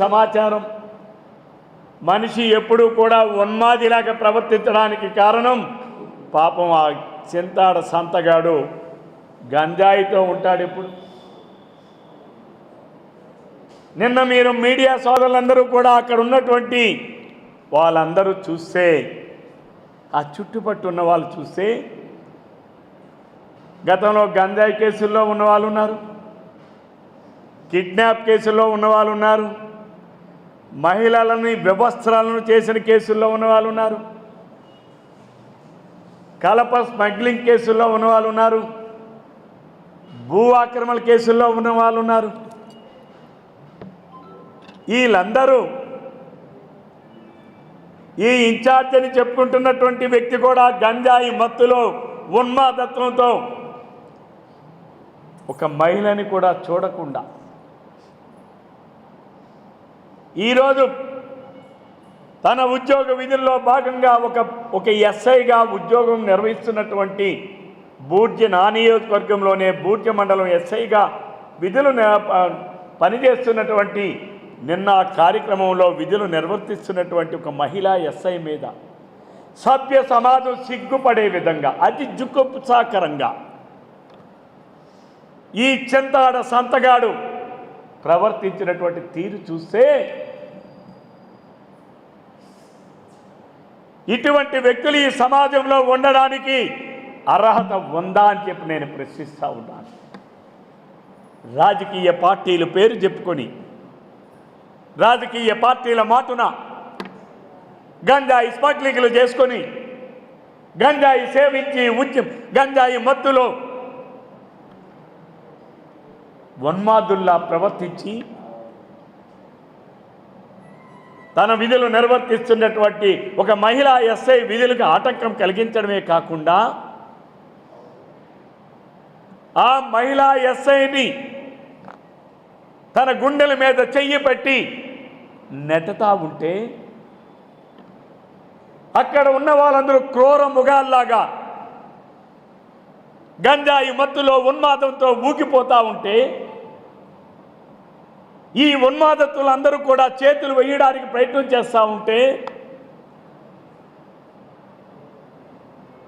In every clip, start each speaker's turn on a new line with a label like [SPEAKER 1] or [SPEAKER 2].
[SPEAKER 1] సమాచారం మనిషి ఎప్పుడూ కూడా ఉన్మాదిలాగా ప్రవర్తించడానికి కారణం పాపం ఆ చింతాడ సంతగాడు గంజాయితో ఉంటాడు. ఇప్పుడు నిన్న మీరు మీడియా సోదరులందరూ కూడా అక్కడ ఉన్నటువంటి వాళ్ళందరూ చూస్తే, ఆ చుట్టుపట్టు ఉన్న వాళ్ళు చూస్తే గతంలో గంజాయి కేసుల్లో ఉన్నవాళ్ళు ఉన్నారు, కిడ్నాప్ కేసుల్లో ఉన్నవాళ్ళు ఉన్నారు, మహిళలని వ్యవస్థలను చేసిన కేసుల్లో ఉన్నవాళ్ళు ఉన్నారు, కలప స్మగ్లింగ్ కేసుల్లో ఉన్నవాళ్ళు ఉన్నారు, భూ ఆక్రమణ కేసుల్లో ఉన్నవాళ్ళు ఉన్నారు. వీళ్ళందరూ ఈ ఇన్ఛార్జ్ అని చెప్పుకుంటున్నటువంటి వ్యక్తి కూడా గంజాయి మత్తులో ఉన్మాదత్వంతో ఒక మహిళని కూడా చూడకుండా ఈరోజు తన ఉద్యోగ విధుల్లో భాగంగా ఒక ఎస్ఐగా ఉద్యోగం నిర్వహిస్తున్నటువంటి బూర్జ నా నియోజకవర్గంలోనే బూర్జ మండలం ఎస్ఐగా విధులు పనిచేస్తున్నటువంటి నిన్న కార్యక్రమంలో విధులు నిర్వర్తిస్తున్నటువంటి ఒక మహిళా ఎస్ఐ మీద సభ్య సమాజం సిగ్గుపడే విధంగా అతి జుగుప్సాకరంగా ఈ చింతాడ సంతగాడు ప్రవర్తించినటువంటి తీరు చూస్తే ఇటువంటి వ్యక్తులు ఈ సమాజంలో ఉండడానికి అర్హత ఉందా అని చెప్పి నేను ప్రశ్నిస్తూ ఉన్నాను. రాజకీయ పార్టీల పేరు చెప్పుకొని రాజకీయ పార్టీల మాటున గంజాయి స్మగ్లింగ్లు చేసుకొని గంజాయి సేవించి గంజాయి మత్తులో ఉన్మాదుల్లా ప్రవర్తించి తన విధులు నిర్వర్తిస్తున్నటువంటి ఒక మహిళా ఎస్ఐ విధులకు ఆటంకం కలిగించడమే కాకుండా ఆ మహిళా ఎస్ఐని తన గుండెల మీద చెయ్యి పెట్టి నెట్టతా ఉంటే అక్కడ ఉన్న వాళ్ళందరూ క్రూర మృగాల్లాగా గంజాయి మత్తులో ఉన్మాదంతో ఊగిపోతూ ఉంటే ఈ ఉన్మాదత్తులందరూ కూడా చేతులు వేయడానికి ప్రయత్నం చేస్తూ ఉంటే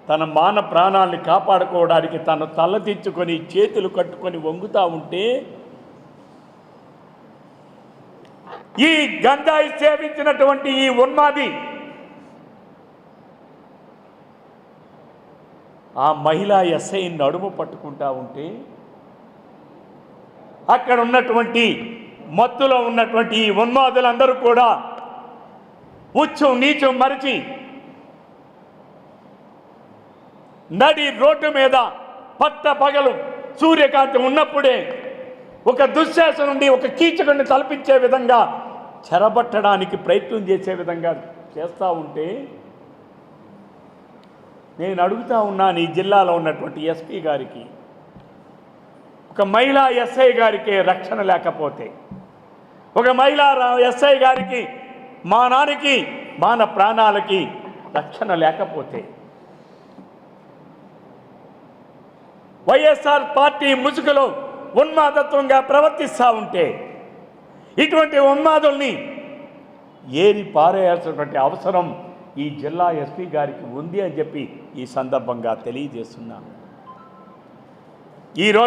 [SPEAKER 1] తన మాన ప్రాణాన్ని కాపాడుకోవడానికి తను తలదించుకొని చేతులు కట్టుకొని వంగుతూ ఉంటే ఈ గంజాయి సేవించినటువంటి ఈ ఉన్మాది ఆ మహిళా ఎస్ఐ నడుము పట్టుకుంటా ఉంటే అక్కడ ఉన్నటువంటి మత్తులో ఉన్నటువంటి ఈ ఉన్మాదులందరూ కూడా ఉచ్చం నీచం మరిచి నడి రోడ్డు మీద పట్ట పగలు సూర్యకాంతి ఉన్నప్పుడే ఒక దుశ్శాసన నుండి ఒక కీచకుడిని తలపించే విధంగా చెరబట్టడానికి ప్రయత్నం చేసే విధంగా చేస్తూ ఉంటే నేను అడుగుతూ ఉన్నాను, ఈ జిల్లాలో ఉన్నటువంటి ఎస్పీ గారికి, ఒక మహిళా ఎస్ఐ గారికి రక్షణ లేకపోతే, ఒక మహిళా ఎస్ఐ గారికి మానానికి మాన ప్రాణాలకి రక్షణ లేకపోతే, వైఎస్ఆర్ పార్టీ ముసుగులో ఉన్మాదత్వంగా ప్రవర్తిస్తూ ఉంటే ఇటువంటి ఉన్మాదుల్ని ఏరి పారేయాల్సినటువంటి అవసరం ఈ జిల్లా ఎస్పీ గారికి ఉంది అని చెప్పి ఈ సందర్భంగా తెలియజేస్తున్నాను. ఈరోజు